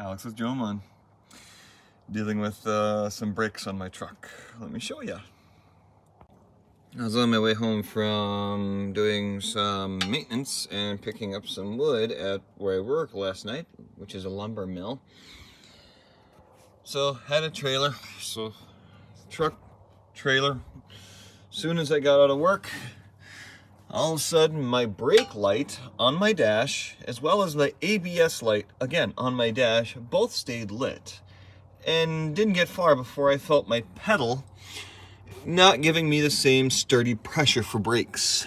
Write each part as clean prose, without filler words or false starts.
Alex with Joman, dealing with some brakes on my truck. Let me show you. I was on my way home from doing some maintenance and picking up some wood at where I work last night, which is a lumber mill. So had a trailer, truck, trailer. Soon as I got out of work, all of a sudden my brake light on my dash, as well as the ABS light, again on my dash, both stayed lit. And didn't get far before I felt my pedal not giving me the same sturdy pressure for brakes.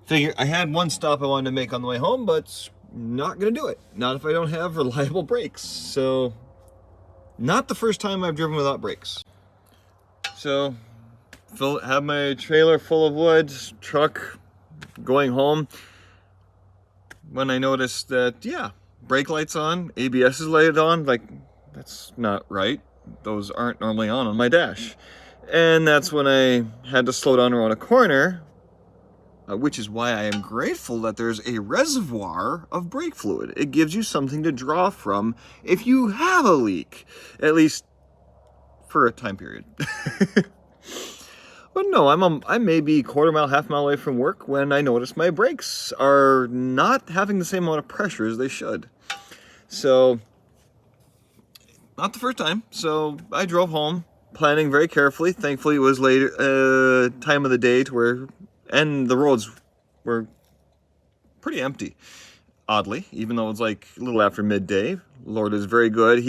Figure I had one stop I wanted to make on the way home, but not gonna do it. Not if I don't have reliable brakes. So, not the first time I've driven without brakes. So, have my trailer full of wood, truck going home, when I noticed that, yeah, brake light's on, ABS is lighted on, like, that's not right. Those aren't normally on my dash. And that's when I had to slow down around a corner, which is why I am grateful that there's a reservoir of brake fluid. It gives you something to draw from if you have a leak, at least for a time period. But no, I may be quarter mile, half mile away from work when I notice my brakes are not having the same amount of pressure as they should. So, not the first time. So I drove home, planning very carefully. Thankfully, it was later time of the day to where, and the roads were pretty empty. Oddly, even though it was like a little after midday. Lord is very good.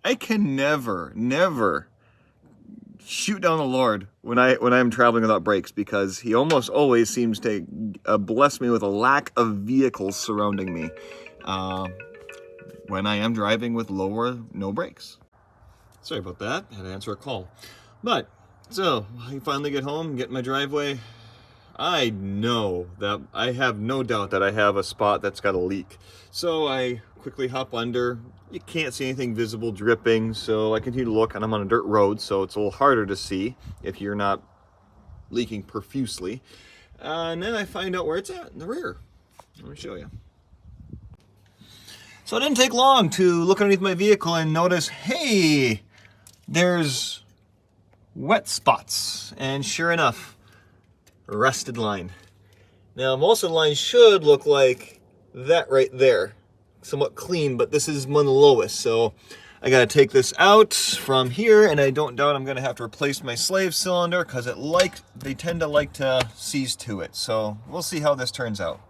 I can never shoot down the Lord when I'm traveling without brakes, because he almost always seems to bless me with a lack of vehicles surrounding me when I am driving with no brakes. Sorry about that, had to answer a call. But, so, I finally get home, get in my driveway. I have no doubt that I have a spot that's got a leak. So I quickly hop under. You can't see anything visible dripping, so I continue to look, and I'm on a dirt road, so it's a little harder to see if you're not leaking profusely. And then I find out where it's at, in the rear. Let me show you. So it didn't take long to look underneath my vehicle and notice, hey, there's wet spots. And sure enough, rusted line. Now, most of the lines should look like that right there. Somewhat clean, but this is one of the lowest. So I got to take this out from here, and I don't doubt I'm going to have to replace my slave cylinder because they tend to like to seize to it. So we'll see how this turns out.